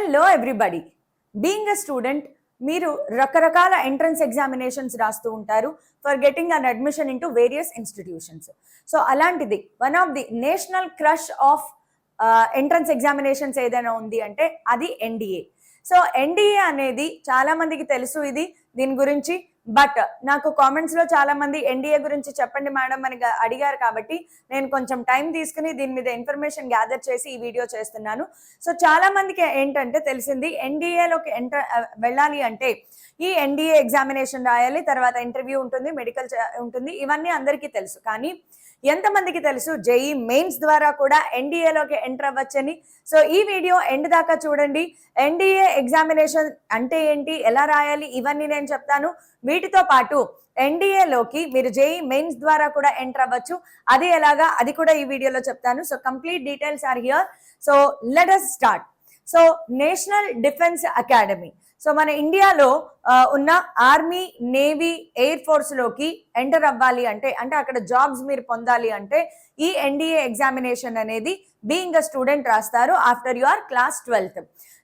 Hello everybody. Being a student మీరు రకరకాల entrance examinations రాస్తూ ఉంటారు for getting an admission into various institutions. So అలాంటిది one of the national crush of entrance examinations ఏదైనా ఉంది అంటే అది ఎన్డీఏ. సో ఎన్డీఏ అనేది చాలా మందికి తెలుసు ఇది దీని గురించి. బట్ నాకు కామెంట్స్ లో చాలా మంది ఎన్డీఏ గురించి చెప్పండి మేడం అని అడిగారు, కాబట్టి నేను కొంచెం టైం తీసుకుని దీని మీద ఇన్ఫర్మేషన్ గ్యాదర్ చేసి ఈ వీడియో చేస్తున్నాను. సో చాలా మందికి ఏంటంటే తెలిసింది ఎన్డీఏలోకి వెళ్ళాలి అంటే ఈ ఎన్డీఏ ఎగ్జామినేషన్ రాయాలి, తర్వాత ఇంటర్వ్యూ ఉంటుంది, మెడికల్ ఉంటుంది, ఇవన్నీ అందరికీ తెలుసు. కానీ ఎంతమందికి తెలుసు జేఈ మెయిన్స్ ద్వారా కూడా ఎన్డీఏలోకి ఎంటర్ అవ్వచ్చని? సో ఈ వీడియో ఎండ్ దాకా చూడండి. ఎన్డీఏ ఎగ్జామినేషన్ అంటే ఏంటి, ఎలా రాయాలి, ఇవన్నీ నేను చెప్తాను. వీటితో పాటు ఎన్డీఏలోకి మీరు జేఈ మెయిన్స్ ద్వారా కూడా ఎంటర్ అవ్వచ్చు, అది ఎలాగా అది కూడా ఈ వీడియోలో చెప్తాను. So complete details are here. So let us start. So national defence academy, so మన ఇండియాలో ఉన్న ఆర్మీ, నేవీ, ఎయిర్ ఫోర్స్ లోకి ఎంటర్ అవ్వాలి అంటే అక్కడ జాబ్స్ మీరు పొందాలి అంటే ఈ ఎన్డీఏ ఎగ్జామినేషన్ అనేది బీయింగ్ అ స్టూడెంట్ రాస్తారు after your class 12th.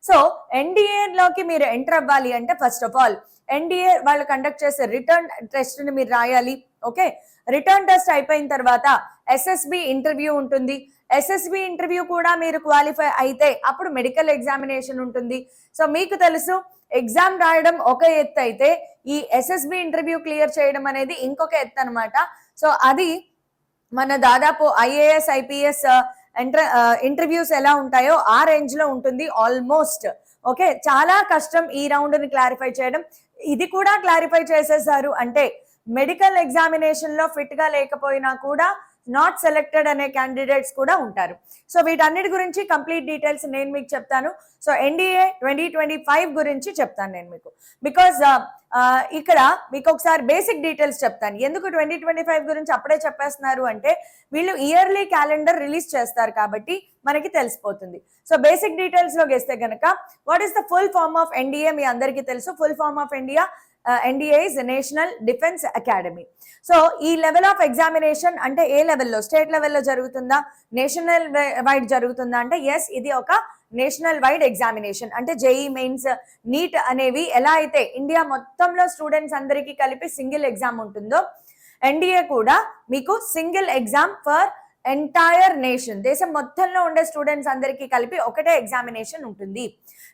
So NDA లోకి మీరు ఎంటర్ అవ్వాలి అంటే ఫస్ట్ ఆఫ్ ఆల్ ఎన్డీఏ వాళ్ళు కండక్ట్ చేసే రిటర్న్ టెస్ట్ ని మీరు రాయాలి. ఓకే, రిటర్న్ టెస్ట్ అయిపోయిన తర్వాత ఎస్ఎస్బి ఇంటర్వ్యూ ఉంటుంది. ఎస్ఎస్బి ఇంటర్వ్యూ కూడా మీరు క్వాలిఫై అయితే అప్పుడు మెడికల్ ఎగ్జామినేషన్ ఉంటుంది. సో మీకు తెలుసు ఎగ్జామ్ రాయడం ఒక ఎత్తు అయితే ఈ ఎస్ఎస్బి ఇంటర్వ్యూ క్లియర్ చేయడం అనేది ఇంకొక ఎత్తు అనమాట. సో అది మన దాదాపు ఐఏఎస్, ఐపీఎస్ ఇంటర్వ్యూస్ ఎలా ఉంటాయో ఆ రేంజ్ లో ఉంటుంది ఆల్మోస్ట్. ఓకే, చాలా కష్టం ఈ రౌండ్ ని క్లారిఫై చేయడం. ఇది కూడా క్లారిఫై చేసేసారు అంటే మెడికల్ ఎగ్జామినేషన్ లో ఫిట్ గా లేకపోయినా కూడా నాట్ సెలెక్టెడ్ అనే క్యాండిడేట్స్ కూడా ఉంటారు. సో వీటన్నిటి గురించి కంప్లీట్ డీటెయిల్స్ నేను మీకు చెప్తాను. సో ఎన్డీఏ 2025 గురించి చెప్తాను నేను మీకు, బికాజ్ ఇక్కడ మీకు ఒకసారి బేసిక్ డీటెయిల్స్ చెప్తాను. ఎందుకు 2025 గురించి అప్పుడే చెప్పేస్తున్నారు అంటే వీళ్ళు ఇయర్లీ క్యాలెండర్ రిలీజ్ చేస్తారు కాబట్టి మనకి తెలిసిపోతుంది. సో బేసిక్ డీటెయిల్స్ లోకి వేస్తే కనుక what is the full form of NDA మీ అందరికీ తెలుసు. Full form of NDA is national defence academy. So ఈ లెవెల్ ఆఫ్ ఎగ్జామినేషన్ అంటే ఏ లెవెల్లో, స్టేట్ లెవెల్లో జరుగుతుందా, నేషనల్ వైడ్ జరుగుతుందా అంటే ఎస్, ఇది ఒక నేషనల్ వైడ్ ఎగ్జామినేషన్. అంటే జేఈ మెయిన్స్, నీట్ అనేవి ఎలా అయితే ఇండియా మొత్తంలో స్టూడెంట్స్ అందరికీ కలిపి సింగిల్ ఎగ్జామ్ ఉంటుందో ఎన్డీఏ కూడా మీకు single exam for entire nation, దేశం మొత్తంలో ఉండే స్టూడెంట్స్ అందరికీ కలిపి ఒకటే ఎగ్జామినేషన్ ఉంటుంది.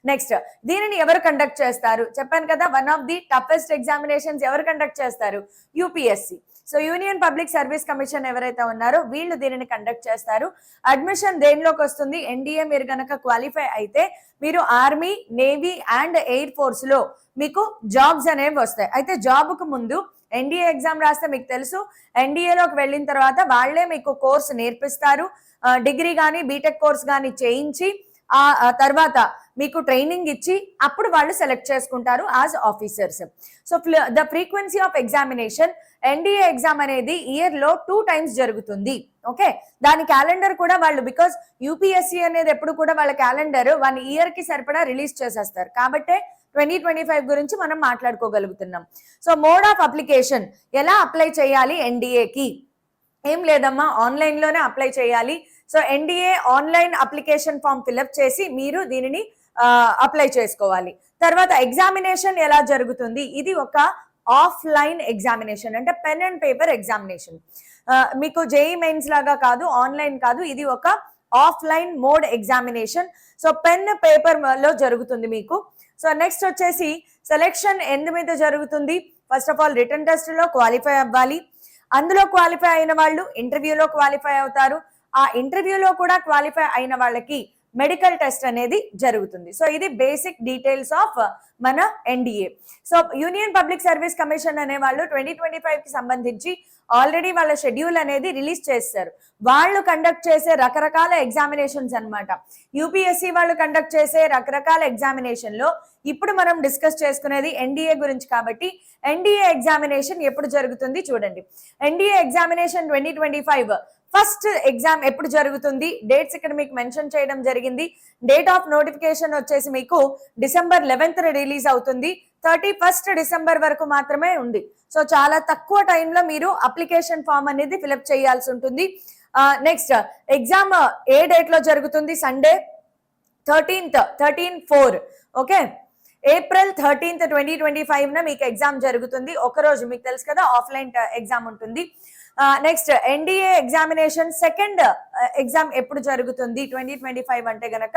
నెక్స్ట్ దీనిని ఎవరు కండక్ట్ చేస్తారు చెప్పాను కదా, one of the toughest examinations ఎవరు కండక్ట్ చేస్తారు, UPSC. So union public service commission ఎవరైతే ఉన్నారో వీళ్ళు దీనిని కండక్ట్ చేస్తారు. అడ్మిషన్ దేనిలోకి వస్తుంది, ఎన్డీఏ మీరు కనుక క్వాలిఫై అయితే మీరు army, navy and air force లో మీకు జాబ్స్ అనేవి వస్తాయి. అయితే జాబ్ కు ముందు ఎన్డీఏ ఎగ్జామ్ రాస్తే మీకు తెలుసు ఎన్డీఏలోకి వెళ్ళిన తర్వాత వాళ్లే మీకు కోర్స్ నేర్పిస్తారు, డిగ్రీ కానీ బీటెక్ కోర్స్ కానీ చేయించి ఆ తర్వాత మీకు ట్రైనింగ్ ఇచ్చి అప్పుడు వాళ్ళు సెలెక్ట్ చేసుకుంటారు as officers. So the frequency of examination, NDA exam అనేది ఇయర్ లో 2 times జరుగుతుంది. ఓకే, దాని క్యాలెండర్ కూడా వాళ్ళు, బికాస్ యూపీఎస్సీ అనేది ఎప్పుడు కూడా వాళ్ళ క్యాలెండర్ 1 year కి సరిపడా రిలీజ్ చేసేస్తారు కాబట్టి 2025 గురించి మనం మాట్లాడుకోగలుగుతున్నాం. సో మోడ్ ఆఫ్ అప్లికేషన్, ఎలా అప్లై చేయాలి ఎన్డీఏకి? ఏం లేదమ్మా, ఆన్లైన్ లోనే అప్లై చేయాలి. So NDA online application form fill up చేసి మీరు దీనిని అప్లై చేసుకోవాలి. తర్వాత ఎగ్జామినేషన్ ఎలా జరుగుతుంది, ఇది ఒక ఆఫ్లైన్ ఎగ్జామినేషన్ అంటే పెన్ అండ్ పేపర్ ఎగ్జామినేషన్. మీకు జేఈ మెయిన్స్ లాగా కాదు, ఆన్లైన్ కాదు, ఇది ఒక offline mode examination. So pen paper లో జరుగుతుంది మీకు. సో నెక్స్ట్ వచ్చేసి సెలెక్షన్ ఎందు మీద జరుగుతుంది. First of all return test లో క్వాలిఫై అవ్వాలి. అందులో క్వాలిఫై అయిన వాళ్ళు ఇంటర్వ్యూలో క్వాలిఫై అవుతారు. ఆ ఇంటర్వ్యూలో కూడా క్వాలిఫై అయిన వాళ్ళకి మెడికల్ టెస్ట్ అనేది జరుగుతుంది. సో ఇది బేసిక్ డీటెయిల్స్ ఆఫ్ మన NDA. So union public service commission అనే వాళ్ళు 2025 కి సంబంధించి ఆల్రెడీ వాళ్ళ షెడ్యూల్ అనేది రిలీజ్ చేస్తారు. వాళ్ళు కండక్ట్ చేసే రకరకాల ఎగ్జామినేషన్స్ అన్నమాట. యూపీఎస్సీ వాళ్ళు కండక్ట్ చేసే రకరకాల ఎగ్జామినేషన్ లో ఇప్పుడు మనం డిస్కస్ చేసుకునేది ఎన్డీఏ గురించి కాబట్టి ఎన్డీఏ ఎగ్జామినేషన్ ఎప్పుడు జరుగుతుంది చూడండి. ఎన్డీఏ ఎగ్జామినేషన్ 2025 ఫస్ట్ ఎగ్జామ్ ఎప్పుడు జరుగుతుంది, డేట్స్ ఇక్కడ మీకు మెన్షన్ చేయడం జరిగింది. డేట్ ఆఫ్ నోటిఫికేషన్ వచ్చేసి మీకు December 11th రిలీజ్ అవుతుంది. 31st December వరకు మాత్రమే ఉంది. సో చాలా తక్కువ టైంలో మీరు అప్లికేషన్ ఫామ్ అనేది ఫిల్అప్ చేయాల్సి ఉంటుంది. నెక్స్ట్ ఎగ్జామ్ ఏ డేట్ లో జరుగుతుంది, సండే 13/4 ఓకే, April 13th 2025 మీకు ఎగ్జామ్ జరుగుతుంది. ఒకరోజు మీకు తెలుసు కదా ఆఫ్లైన్ ఎగ్జామ్ ఉంటుంది. Next NDA examination second exam ఎప్పుడు జరుగుతుంది 2025 అంటే గనక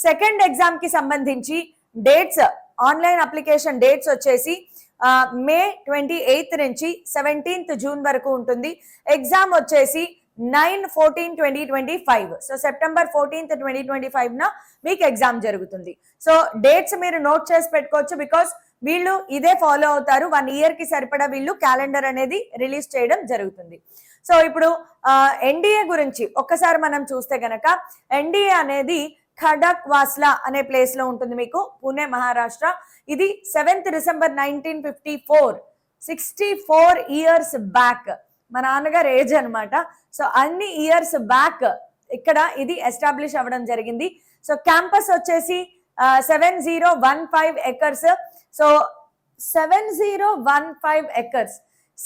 సెకండ్ ఎగ్జామ్ కి సంబంధించి డేట్స్, ఆన్లైన్ అప్లికేషన్ డేట్స్ వచ్చేసి May 28th నుంచి 17th June వరకు ఉంటుంది. ఎగ్జామ్ వచ్చేసి 9/14/2025. సో September 14th 2025 మీకు ఎగ్జామ్ జరుగుతుంది. సో డేట్స్ మీరు నోట్ చేసి పెట్టుకోవచ్చు, బికాస్ వీళ్ళు ఇదే ఫాలో అవుతారు. 1 year కి సరిపడా వీళ్ళు క్యాలెండర్ అనేది రిలీజ్ చేయడం జరుగుతుంది. సో ఇప్పుడు ఎన్డీఏ గురించి ఒక్కసారి మనం చూస్తే గనక ఎన్డీఏ అనేది ఖడక్వాస్లా అనే ప్లేస్ లో ఉంటుంది, మీకు పూణే మహారాష్ట్ర. ఇది 7th December 1954, 64 years బ్యాక్ మా నాన్నగారు ఏజ్ అనమాట. సో అన్ని ఇయర్స్ బ్యాక్ ఇక్కడ ఇది ఎస్టాబ్లిష్ అవ్వడం జరిగింది. సో క్యాంపస్ వచ్చేసి 7015 acres. సో 7015 acres,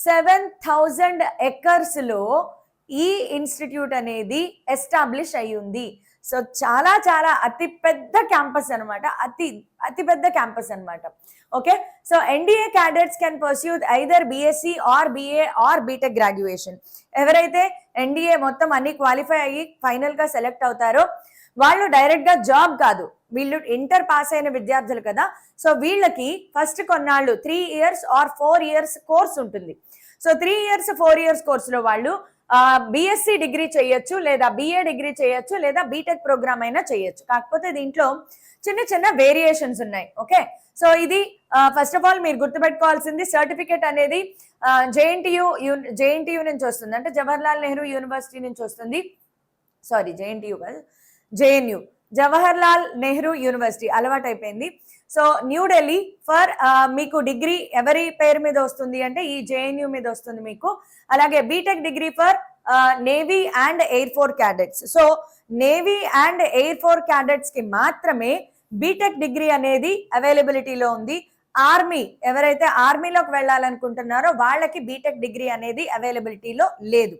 7000 acres లో ఈ ఇన్స్టిట్యూట్ అనేది ఎస్టాబ్లిష్ అయ్యింది. సో చాలా చాలా అతి పెద్ద క్యాంపస్ అనమాట, అతి పెద్ద క్యాంపస్ అనమాట. Okay, so NDA cadets can pursue either BSc or BA or BTech graduation. ఎవరైతే ఎన్డీఏ మొత్తం అన్ని క్వాలిఫై అయ్యి ఫైనల్ గా సెలెక్ట్ అవుతారో వాళ్ళు డైరెక్ట్ గా జాబ్ కాదు, వీళ్ళు ఇంటర్ పాస్ అయిన విద్యార్థులు కదా. సో వీళ్ళకి ఫస్ట్ కొన్నాళ్ళు 3 years or 4 years కోర్స్ ఉంటుంది. సో 3 years 4 years కోర్సులో వాళ్ళు బిఎస్సి డిగ్రీ చేయొచ్చు, లేదా బిఏ డిగ్రీ చేయొచ్చు, లేదా బీటెక్ ప్రోగ్రామ్ అయినా చేయొచ్చు. కాకపోతే దీంట్లో చిన్న చిన్న వేరియేషన్స్ ఉన్నాయి. ఓకే, సో ఇది ఫస్ట్ ఆఫ్ ఆల్ మీరు గుర్తుపెట్టుకోవాల్సింది, సర్టిఫికేట్ అనేది జేఎన్టీయూ నుంచి వస్తుంది, అంటే జవహర్లాల్ నెహ్రూ యూనివర్సిటీ నుంచి వస్తుంది. సారీ, జేఎన్టీయూ కాదు, జేఎన్యూ, జవహర్లాల్ నెహ్రూ యూనివర్సిటీ అలవాటు అయిపోయింది. సో న్యూఢిల్లీ ఫర్ మీకు డిగ్రీ ఎవరి పేరు మీద వస్తుంది అంటే ఈ జేఎన్యూ మీద వస్తుంది మీకు. అలాగే BTech degree for navy and air force cadets. So navy and air force cadets కి మాత్రమే బీటెక్ డిగ్రీ అనేది అవైలబిలిటీలో ఉంది. ఆర్మీ, ఎవరైతే ఆర్మీలోకి వెళ్ళాలనుకుంటున్నారో వాళ్ళకి బీటెక్ డిగ్రీ అనేది అవైలబిలిటీలో లేదు.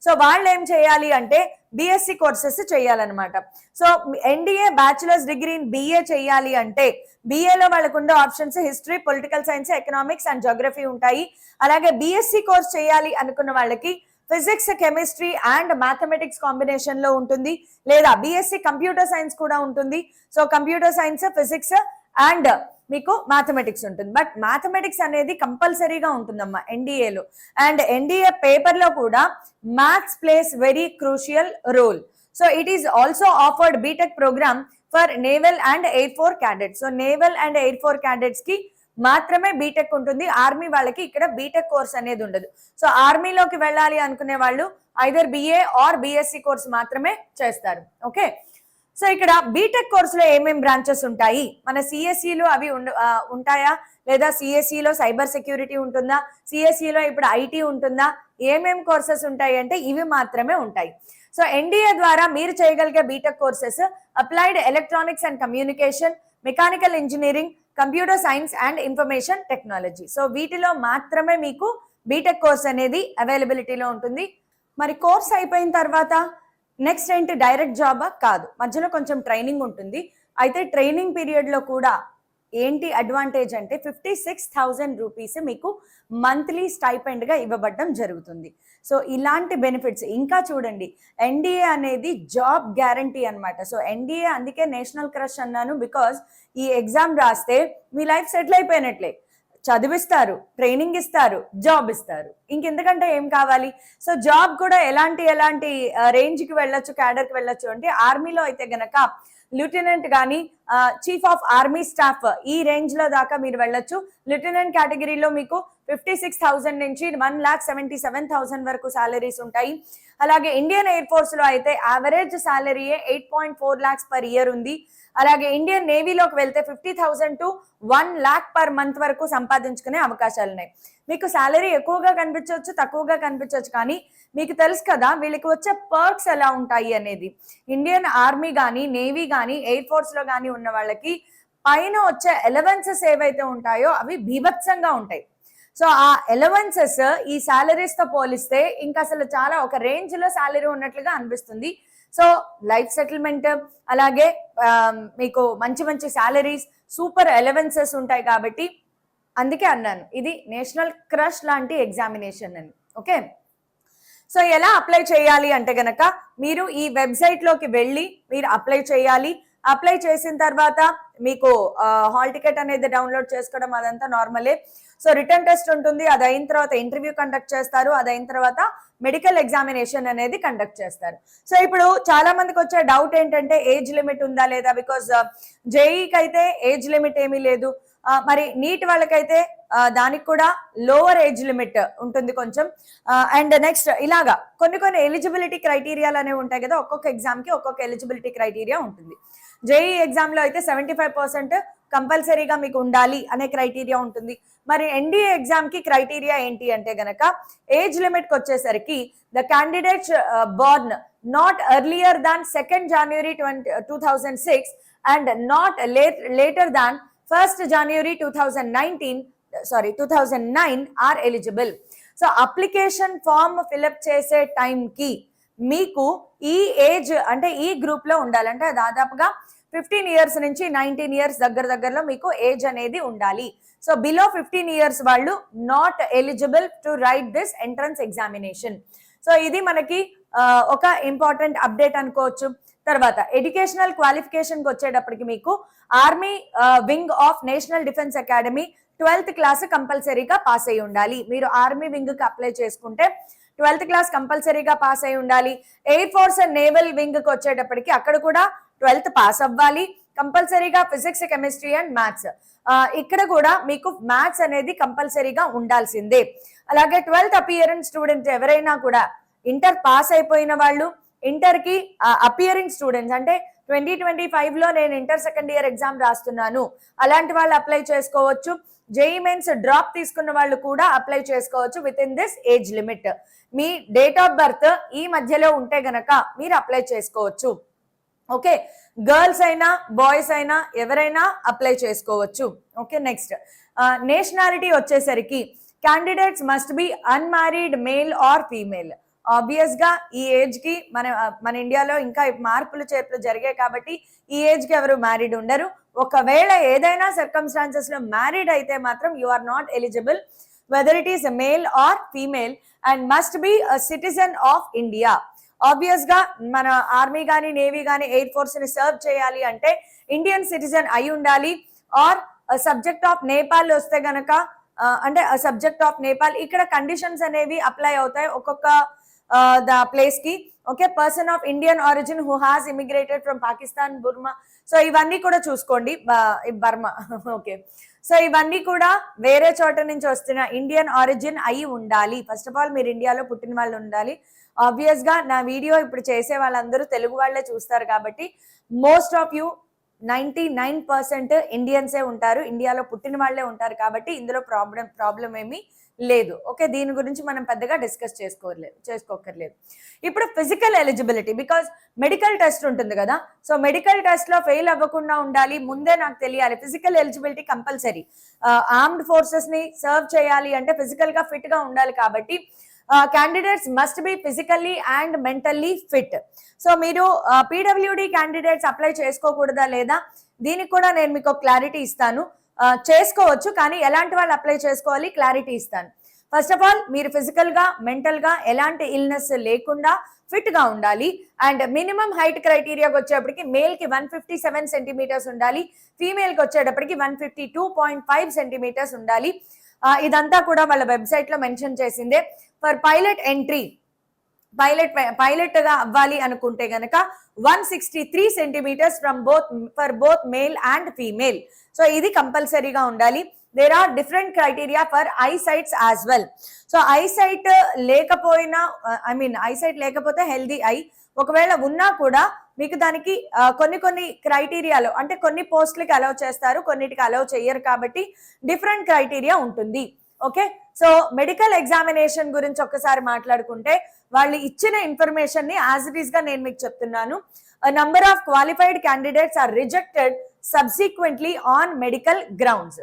సో వాళ్ళు ఏం చేయాలి అంటే బిఎస్సి కోర్సెస్ చేయాలన్నమాట. So NDA bachelor's degree in BA చేయాలి అంటే బిఏలో వాళ్ళకు ఉండే options history, political science, economics and geography ఉంటాయి. అలాగే బిఎస్సి కోర్స్ చేయాలి అనుకున్న వాళ్ళకి physics, chemistry and mathematics combination లో ఉంటుంది, లేదా బిఎస్సి కంప్యూటర్ సైన్స్ కూడా ఉంటుంది. So computer science, physics and మీకు మ్యాథమెటిక్స్ ఉంటుంది. బట్ మ్యాథమెటిక్స్ అనేది కంపల్సరీగా ఉంటుందమ్మా ఎన్డీఏలో. అండ్ ఎన్డీఏ పేపర్ లో కూడా maths plays very crucial role. So it is also offered BTech programme for naval and air force cadets. So naval and air force cadets కి మాత్రమే బీటెక్ ఉంటుంది, ఆర్మీ వాళ్ళకి ఇక్కడ బీటెక్ కోర్స్ అనేది ఉండదు. సో ఆర్మీలోకి వెళ్ళాలి అనుకునే వాళ్ళు either BA or BSc course మాత్రమే చేస్తారు. ఓకే, సో ఇక్కడ బీటెక్ కోర్సులో ఏమేమి బ్రాంచెస్ ఉంటాయి, మన సిఎస్ఈలో అవి ఉంటాయా, లేదా సిఎస్ఈలో సైబర్ సెక్యూరిటీ ఉంటుందా, సిఎస్ఈలో ఇప్పుడు ఐటీ ఉంటుందా, ఏమేమి కోర్సెస్ ఉంటాయి అంటే ఇవి మాత్రమే ఉంటాయి. సో ఎన్డీఏ ద్వారా మీరు చేయగలిగే BTech courses applied electronics and communication, mechanical engineering, computer science and information technology. So వీటిలో మాత్రమే మీకు బీటెక్ కోర్స్ అనేది అవైలబిలిటీలో ఉంటుంది. మరి కోర్స్ అయిపోయిన తర్వాత నెక్స్ట్ ఏంటి, డైరెక్ట్ జాబా? కాదు, మధ్యలో కొంచెం ట్రైనింగ్ ఉంటుంది. అయితే ట్రైనింగ్ పీరియడ్ లో కూడా ఏంటి అడ్వాంటేజ్ అంటే 56,000 రూపీస్ మీకు మంత్లీ స్టైపెండ్ గా ఇవ్వబడడం జరుగుతుంది. సో ఇలాంటి బెనిఫిట్స్ ఇంకా చూడండి, ఎన్డీఏ అనేది జాబ్ గ్యారంటీ అనమాట. సో ఎన్డీఏ అందుకే నేషనల్ క్రష్ అన్నాను, బికాస్ ఈ ఎగ్జామ్ రాస్తే మీ లైఫ్ సెటిల్ అయిపోయినట్లే. చదివిస్తారు, ట్రైనింగ్ ఇస్తారు, జాబ్ ఇస్తారు, ఇంకెందుకంటే ఏం కావాలి. సో జాబ్ కూడా ఎలాంటి రేంజ్కి వెళ్ళొచ్చు, క్యాడర్కి వెళ్ళొచ్చు అంటే ఆర్మీలో అయితే గనక లెఫ్టినెంట్ కానీ చీఫ్ ఆఫ్ ఆర్మీ స్టాఫ్ ఈ రేంజ్ లో దాకా మీరు వెళ్ళొచ్చు. లెఫ్టినెంట్ కేటగిరీలో మీకు 56,000 నుంచి 1,77,000 వరకు సాలరీస్ ఉంటాయి. అలాగే ఇండియన్ ఎయిర్ ఫోర్స్ లో అయితే యావరేజ్ సాలరీయే 8.4 lakhs per year ఉంది. అలాగే ఇండియన్ నేవీలోకి వెళ్తే 50,000 to 1 lakh per month వరకు సంపాదించుకునే అవకాశాలు ఉన్నాయి. మీకు సాలరీ ఎక్కువగా కనిపించవచ్చు, తక్కువగా కనిపించవచ్చు, కానీ మీకు తెలుసు కదా వీళ్ళకి వచ్చే పర్క్స్ ఎలా ఉంటాయి అనేది. ఇండియన్ ఆర్మీ కానీ, నేవీ కానీ, ఎయిర్ ఫోర్స్ లో కానీ ఉన్న వాళ్ళకి పైన వచ్చే అలవెన్సెస్ ఏవైతే ఉంటాయో అవి బీభత్సంగా ఉంటాయి. సో ఆ అలవెన్సెస్ ఈ సాలరీస్ తో పోలిస్తే ఇంకా అసలు చాలా ఒక రేంజ్ లో సాలరీ ఉన్నట్లుగా అనిపిస్తుంది. సో లైఫ్ సెటిల్మెంట్, అలాగే మీకు మంచి మంచి శాలరీస్, సూపర్ అలవెన్సెస్ ఉంటాయి. కాబట్టి అందుకే అన్నాను ఇది నేషనల్ క్రష్ లాంటి ఎగ్జామినేషన్ అని. ఓకే, సో ఎలా అప్లై చేయాలి అంటే గనక మీరు ఈ వెబ్సైట్లోకి వెళ్ళి మీరు అప్లై చేయాలి. అప్లై చేసిన తర్వాత మీకు హాల్ టికెట్ అనేది డౌన్లోడ్ చేసుకోవడం అదంతా నార్మలే. సో రిటర్న్ టెస్ట్ ఉంటుంది, అది అయిన తర్వాత ఇంటర్వ్యూ కండక్ట్ చేస్తారు, అది అయిన తర్వాత మెడికల్ ఎగ్జామినేషన్ అనేది కండక్ట్ చేస్తారు. సో ఇప్పుడు చాలా మందికి వచ్చే డౌట్ ఏంటంటే ఏజ్ లిమిట్ ఉందా లేదా, బికాజ్ జేఈకి అయితే ఏజ్ లిమిట్ ఏమీ లేదు, మరి నీట్ వాళ్ళకైతే దానికి కూడా లోవర్ ఏజ్ లిమిట్ ఉంటుంది కొంచెం. అండ్ నెక్స్ట్ ఇలాగా కొన్ని ఎలిజిబిలిటీ క్రైటీరియాలు అనేవి ఉంటాయి కదా, ఒక్కొక్క ఎగ్జామ్కి ఒక్కొక్క ఎలిజిబిలిటీ క్రైటీరియా ఉంటుంది. జేఈ ఎగ్జామ్లో అయితే 75% కంపల్సరీగా మీకు ఉండాలి అనే క్రైటీరియా ఉంటుంది. మరి ఎన్డీఏ ఎగ్జామ్కి క్రైటీరియా ఏంటి అంటే గనక ఏజ్ లిమిట్కి వచ్చేసరికి the candidates born not earlier than 2nd January 2006 and not later than 1st January 2009 are eligible. So application form fill up చేసే టైంకి మీకు ఈ ఏజ్ అంటే ఈ గ్రూప్ లో ఉండాలంటే దాదాపుగా 15 years నుంచి 19 years దగ్గరలో మీకు ఏజ్ అనేది ఉండాలి. సో బిలో 15 years వాళ్ళు not eligible to right this entrance examination. So ఇది మనకి ఒక ఇంపార్టెంట్ అప్డేట్ అనుకోవచ్చు. తర్వాత ఎడ్యుకేషనల్ క్వాలిఫికేషన్కి వచ్చేటప్పటికి మీకు army wing of national defence academy 12th class కంపల్సరీగా పాస్ అయి ఉండాలి. మీరు ఆర్మీ వింగ్కి అప్లై చేసుకుంటే 12th క్లాస్ కంపల్సరీగా పాస్ అయి ఉండాలి. ఎయిర్ ఫోర్స్ అండ్ నేవల్ వింగ్కి వచ్చేటప్పటికి అక్కడ కూడా 12th పాస్ అవ్వాలి. కంపల్సరీగా ఫిజిక్స్, కెమిస్ట్రీ అండ్ మ్యాథ్స్, ఇక్కడ కూడా మీకు మ్యాథ్స్ అనేది కంపల్సరీగా ఉండాల్సిందే. అలాగే 12th అపియరెన్స్ స్టూడెంట్ ఎవరైనా కూడా ఇంటర్ పాస్ అయిపోయిన వాళ్ళు, ఇంటర్కి అపియరింగ్ స్టూడెంట్స్ అంటే 2025లో నేను ఇంటర్ 2nd year ఎగ్జామ్ రాస్తున్నాను అలాంటి వాళ్ళు అప్లై చేసుకోవచ్చు. జేఈ మెయిన్స్ డ్రాప్ తీసుకున్న వాళ్ళు కూడా అప్లై చేసుకోవచ్చు with in this age limit. Me date of birth ఈ మధ్యలో ఉంటే గనక మీరు అప్లై చేసుకోవచ్చు. ఓకే, గర్ల్స్ అయినా బాయ్స్ అయినా ఎవరైనా అప్లై చేసుకోవచ్చు. ఓకే, నెక్స్ట్ నేషనాలిటీ వచ్చేసరికి candidates must be unmarried male or female. Obvious గా ఈ ఏజ్ కి మన ఇండియాలో ఇంకా మార్పులు చేర్పులు జరిగాయి కాబట్టి ఈ ఏజ్ కి ఎవరు మ్యారీడ్ ఉండరు. ఒకవేళ ఏదైనా సర్కమ్స్టాన్సెస్ లో మ్యారీడ్ అయితే మాత్రం you are not eligible whether it is male or female and must be citizen of India. Obvious గా మన ఆర్మీ కానీ నేవీ కానీ ఎయిర్ ఫోర్స్ ని సర్వ్ చేయాలి అంటే ఇండియన్ సిటిజన్ అయి ఉండాలి. ఆర్ సబ్జెక్ట్ ఆఫ్ నేపాల్ వస్తే గనక అంటే సబ్జెక్ట్ ఆఫ్ నేపాల్. ఇక్కడ కండిషన్స్ అనేవి అప్లై అవుతాయి ఒక్కొక్క ప్లేస్ కి. Okay, person of Indian origin who has immigrated from Pakistan, Burma. So ఇవన్నీ కూడా చూసుకోండి, బర్మా. ఓకే, సో ఇవన్నీ కూడా వేరే చోట నుంచి వస్తున్న ఇండియన్ ఆరిజిన్ అయి ఉండాలి. ఫస్ట్ ఆఫ్ ఆల్ మీరు ఇండియాలో పుట్టిన వాళ్ళు ఉండాలి. ఆబ్వియస్ గా నా వీడియో ఇప్పుడు చేసే వాళ్ళందరూ తెలుగు వాళ్ళే చూస్తారు కాబట్టి మోస్ట్ ఆఫ్ యూ 99% ఇండియన్సే ఉంటారు, ఇండియాలో పుట్టిన వాళ్ళే ఉంటారు కాబట్టి ఇందులో ప్రాబ్లం ఏమీ లేదు. ఓకే, దీని గురించి మనం పెద్దగా డిస్కస్ చేసుకోకర్లేదు. ఇప్పుడు physical eligibility, because medical test ఉంటుంది కదా. సో మెడికల్ టెస్ట్ లో ఫెయిల్ అవ్వకుండా ఉండాలి ముందే నాకు తెలియాలి. Physical eligibility compulsory. Armed forces ని సర్వ్ చేయాలి అంటే ఫిజికల్ గా ఫిట్ గా ఉండాలి కాబట్టి candidates must be physically and mentally fit. So మీరు పీడబ్ల్యూడి క్యాండిడేట్స్ అప్లై చేసుకోకూడదా లేదా, దీనికి కూడా నేను మీకు క్లారిటీ ఇస్తాను. చేసుకోవచ్చు, కానీ ఎలాంటి వాళ్ళు అప్లై చేసుకోవాలి క్లారిటీ ఇస్తాను. ఫస్ట్ ఆఫ్ ఆల్ మీరు ఫిజికల్ గా మెంటల్ గా ఎలాంటి ఇల్నెస్ లేకుండా ఫిట్ గా ఉండాలి. అండ్ మినిమం హైట్ క్రైటీరియాకి వచ్చేటప్పటికి మేల్ కి 157 centimeters ఉండాలి, ఫీమేల్ కి వచ్చేటప్పటికి 152.5 centimeters ఉండాలి. ఇదంతా కూడా వాళ్ళ వెబ్సైట్ లో మెన్షన్ చేసిందే. ఫర్ పైలట్ ఎంట్రీ, పైలట్ గా అవ్వాలి అనుకుంటే గనక 163 centimeters for both male and female. So ఇది కంపల్సరీగా ఉండాలి. There are different criteria for eye sights as well. So eye sight లేకపోయినా ఐ సైట్ లేకపోతే హెల్దీ ఐ, ఒకవేళ ఉన్నా కూడా మీకు దానికి కొన్ని క్రైటీరియాలు అంటే కొన్ని పోస్టులకి అలౌ చేస్తారు, కొన్నిటికి అలౌ చెయ్యరు కాబట్టి డిఫరెంట్ క్రైటీరియా ఉంటుంది. ఓకే, సో మెడికల్ ఎగ్జామినేషన్ గురించి ఒక్కసారి మాట్లాడుకుంటే వాళ్ళు ఇచ్చిన ఇన్ఫర్మేషన్ ని యాజ్ ఇట్ ఈస్ గా నేను మీకు చెప్తున్నాను. Number of qualified candidates are rejected subsequently on medical grounds.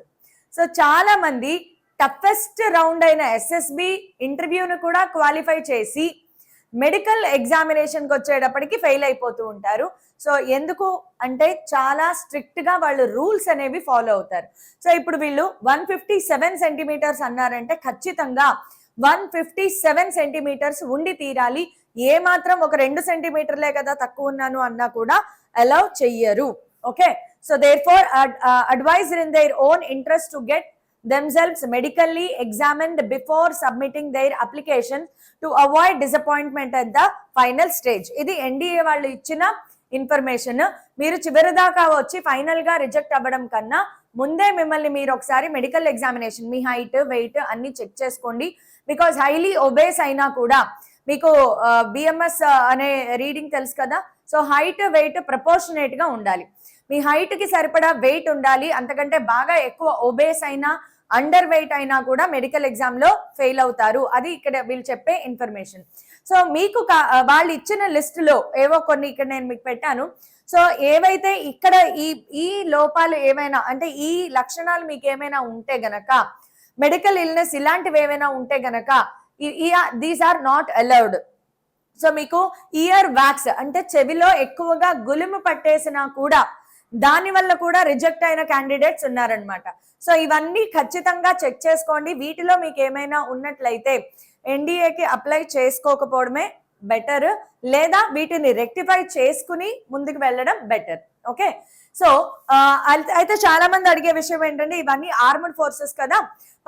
So చాలా మంది టఫెస్ట్ రౌండ్ అయిన ఎస్ఎస్బి ఇంటర్వ్యూను కూడా క్వాలిఫై చేసి మెడికల్ ఎగ్జామినేషన్కి వచ్చేటప్పటికి ఫెయిల్ అయిపోతూ ఉంటారు. సో ఎందుకు అంటే చాలా స్ట్రిక్ట్గా వాళ్ళు రూల్స్ అనేవి ఫాలో అవుతారు. సో ఇప్పుడు వీళ్ళు 157 సెంటీమీటర్స్ అన్నారంటే ఖచ్చితంగా 157 సెంటీమీటర్స్ ఉండి తీరాలి. ఏ మాత్రం ఒక 2 సెంటీమీటర్లే కదా తక్కువ ఉన్నాను అన్నా కూడా అలౌ చెయ్యరు. Okay, so therefore advised in their own interest to get themselves medically examined before submitting their application to avoid disappointment at the final stage. ఇది ఎన్డీఏ వాళ్ళు ఇచ్చిన ఇన్ఫర్మేషన్. మీరు చివరి దాకా వచ్చి ఫైనల్ గా రిజెక్ట్ అవ్వడం కన్నా ముందే మిమ్మల్ని మీరు ఒకసారి మెడికల్ ఎగ్జామినేషన్ మీ హైట్ వెయిట్ అన్ని చెక్ చేసుకోండి. బికాస్ హైలీ ఒబేస్ అయినా కూడా మీకు బిఎంఎస్ అనే రీడింగ్ తెలుసు కదా. సో హైట్ వెయిట్ ప్రపోర్షనేట్ గా ఉండాలి. మీ హైట్ కి సరిపడా వెయిట్ ఉండాలి. అంతకంటే బాగా ఎక్కువ ఒబేస్ అయినా అండర్ వెయిట్ అయినా కూడా మెడికల్ ఎగ్జామ్ లో ఫెయిల్ అవుతారు. అది ఇక్కడ వీళ్ళు చెప్పే ఇన్ఫర్మేషన్. సో మీకు వాళ్ళు ఇచ్చిన లిస్ట్ లో ఏవో కొన్ని ఇక్కడ నేను మీకు పెట్టాను. సో ఏవైతే ఇక్కడ ఈ లోపాలు ఏమైనా అంటే ఈ లక్షణాలు మీకు ఏమైనా ఉంటే గనక, మెడికల్ ఇల్నెస్ ఇలాంటివి ఏమైనా ఉంటే గనక these are not allowed. So మీకు ఇయర్ వ్యాక్స్ అంటే చెవిలో ఎక్కువగా గులుము పట్టేసినా కూడా దాని వల్ల కూడా రిజెక్ట్ అయిన క్యాండిడేట్స్ ఉన్నారనమాట. సో ఇవన్నీ ఖచ్చితంగా చెక్ చేసుకోండి. వీటిలో మీకు ఏమైనా ఉన్నట్లయితే ఎన్డీఏకి అప్లై చేసుకోకపోవడమే బెటర్, లేదా వీటిని రెక్టిఫై చేసుకుని ముందుకు వెళ్ళడం బెటర్. ఓకే, సో అయితే చాలా మంది అడిగే విషయం ఏంటంటే ఇవన్నీ ఆర్మడ్ ఫోర్సెస్ కదా,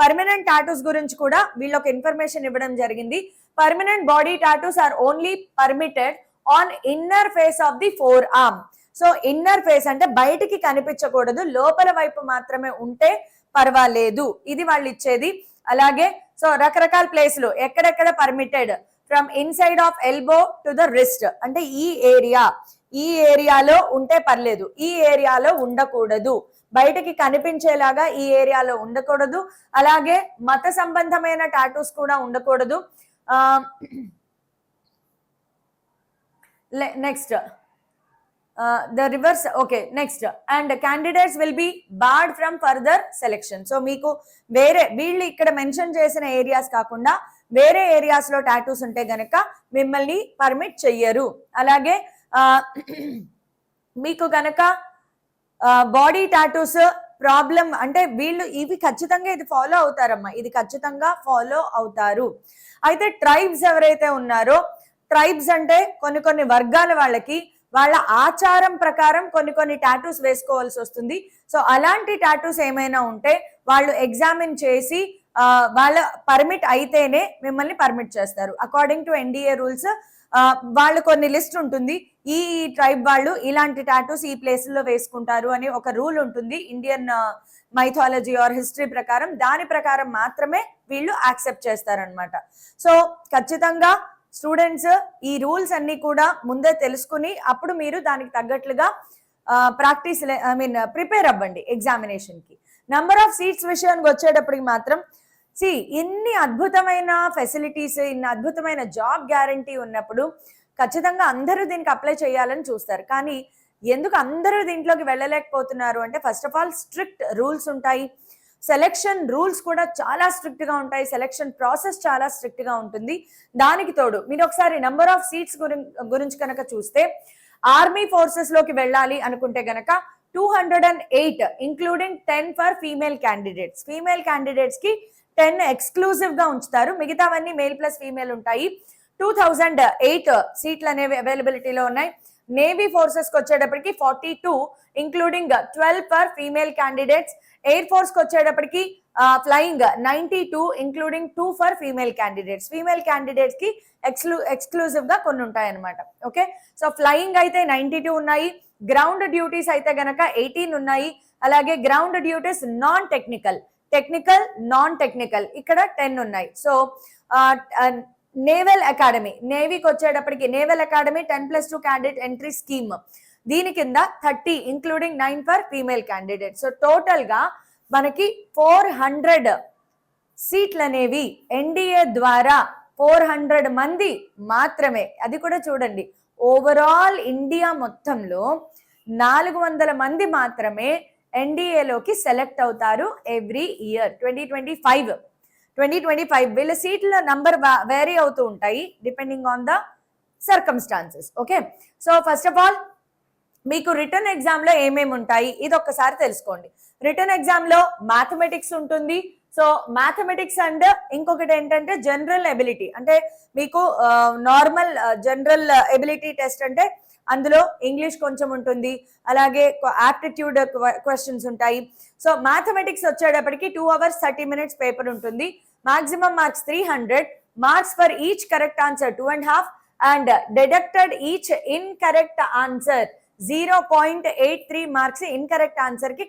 పర్మనెంట్ టాటూస్ గురించి కూడా వీళ్ళొక ఇన్ఫర్మేషన్ ఇవ్వడం జరిగింది. Permanent body tattoos are only permitted on inner face of the forearm. So inner face అంటే బయటికి కనిపించకూడదు, లోపల వైపు మాత్రమే ఉంటే పర్వాలేదు. ఇది వాళ్ళు ఇచ్చేది. అలాగే సో రకరకాల ప్లేస్లు ఎక్కడెక్కడ permitted, from inside of elbow to the wrist అంటే ఈ ఏరియాలో ఉంటే పర్లేదు, ఈ ఏరియాలో ఉండకూడదు, బయటకి కనిపించేలాగా ఈ ఏరియాలో ఉండకూడదు. అలాగే మత సంబంధమైన టాటూస్ కూడా ఉండకూడదు. Next the reverse. Okay, next, and candidates will be barred from further selection. So మీకు వేరే వీళ్ళు ఇక్కడ మెన్షన్ చేసిన ఏరియాస్ కాకుండా వేరే ఏరియాస్ లో టాటూస్ ఉంటే గనక మిమ్మల్ని పర్మిట్ చెయ్యరు. అలాగే మీకు గనక బాడీ టాటూస్ ప్రాబ్లం అంటే వీళ్ళు ఇవి ఖచ్చితంగా ఇది ఫాలో అవుతారమ్మా, ఇది ఖచ్చితంగా ఫాలో అవుతారు. అయితే ట్రైబ్స్ ఎవరైతే ఉన్నారో, ట్రైబ్స్ అంటే కొన్ని వర్గాల వాళ్ళకి వాళ్ళ ఆచారం ప్రకారం కొన్ని టాటూస్ వేసుకోవాల్సి వస్తుంది. సో అలాంటి టాటూస్ ఏమైనా ఉంటే వాళ్ళు ఎగ్జామిన్ చేసి వాళ్ళ పర్మిట్ అయితేనే మిమ్మల్ని పర్మిట్ చేస్తారు. అకార్డింగ్ టు ఎన్డీఏ రూల్స్ వాళ్ళు కొన్ని లిస్ట్ ఉంటుంది. ఈ ట్రైబ్ వాళ్ళు ఇలాంటి టాటూస్ ఈ ప్లేసుల్లో వేసుకుంటారు అని ఒక రూల్ ఉంటుంది ఇండియన్ మైథాలజీ ఆర్ హిస్టరీ ప్రకారం. దాని ప్రకారం మాత్రమే వీళ్ళు యాక్సెప్ట్ చేస్తారనమాట. సో ఖచ్చితంగా స్టూడెంట్స్ ఈ రూల్స్ అన్ని కూడా ముందే తెలుసుకుని అప్పుడు మీరు దానికి తగ్గట్లుగా ప్రాక్టీస్ ప్రిపేర్ అవ్వండి ఎగ్జామినేషన్ కి. నంబర్ ఆఫ్ సీట్స్ విషయానికి వచ్చేటప్పటికి మాత్రం ఇన్ని అద్భుతమైన ఫెసిలిటీస్, ఇన్ని అద్భుతమైన జాబ్ గ్యారంటీ ఉన్నప్పుడు ఖచ్చితంగా అందరూ దీనికి అప్లై చేయాలని చూస్తారు. కానీ ఎందుకు అందరూ దీంట్లోకి వెళ్ళలేకపోతున్నారు అంటే first of all strict rules ఉంటాయి, సెలెక్షన్ రూల్స్ కూడా చాలా స్ట్రిక్ట్ గా ఉంటాయి, సెలెక్షన్ ప్రాసెస్ చాలా స్ట్రిక్ట్ గా ఉంటుంది. దానికి తోడు మీరు ఒకసారి నెంబర్ ఆఫ్ సీట్స్ గురించి కనుక చూస్తే ఆర్మీ ఫోర్సెస్ లోకి వెళ్ళాలి అనుకుంటే గనక 208 including 10 for female candidates. Female candidates కి 10 ఎక్స్క్లూజివ్ గా ఉంచుతారు, మిగతావన్నీ మేల్ ప్లస్ ఫీమేల్ ఉంటాయి. 2008 సీట్లు అనేవి అవైలబిలిటీలో ఉన్నాయి. నేవీ ఫోర్సెస్ కి వచ్చేటప్పటికి 42 including 12 for female candidates. Air force కి వచ్చేటప్పటికి flying 92 including 2 for female candidates. Female candidates కి ఎక్స్క్లూజివ్ గా కొన్ని ఉంటాయి అనమాట. ఓకే, సో ఫ్లయింగ్ అయితే 92 ఉన్నాయి, గ్రౌండ్ డ్యూటీస్ అయితే గనక 18 ఉన్నాయి. అలాగే ground duties non technical, technical, non technical ఇక్కడ 10 ఉన్నాయి. సో నేవల్ అకాడమీ, నేవీకి వచ్చేటప్పటికి naval academy 10+2 candidate entry scheme, దీని కింద 30 including 9 for female candidate. So total గా మనకి 400 సీట్లు అనేవి ఎన్డీఏ ద్వారా 400 మంది మాత్రమే. అది కూడా చూడండి, ఓవరాల్ ఇండియా మొత్తంలో 400 మంది మాత్రమే ఎన్డీఏలోకి సెలెక్ట్ అవుతారు ఎవ్రీ ఇయర్. 2025 వీళ్ళ సీట్ల నంబర్ వేరీ అవుతూ ఉంటాయి depending on the circumstances. Okay, so first of all మీకు రిటర్న్ ఎగ్జామ్లో ఏమేమి ఉంటాయి ఇది ఒక్కసారి తెలుసుకోండి. రిటర్న్ ఎగ్జామ్లో మ్యాథమెటిక్స్ ఉంటుంది. సో మ్యాథమెటిక్స్ అండ్ ఇంకొకటి ఏంటంటే జనరల్ ఎబిలిటీ, అంటే మీకు నార్మల్ జనరల్ ఎబిలిటీ టెస్ట్, అంటే అందులో ఇంగ్లీష్ కొంచెం ఉంటుంది, అలాగే ఆప్టిట్యూడ్ క్వశ్చన్స్ ఉంటాయి. సో మ్యాథమెటిక్స్ వచ్చేటప్పటికి 2 hours 30 minutes పేపర్ ఉంటుంది. Maximum marks 300 marks for each correct answer 2.5 and deducted each incorrect answer 0.83 marks incorrect answer కి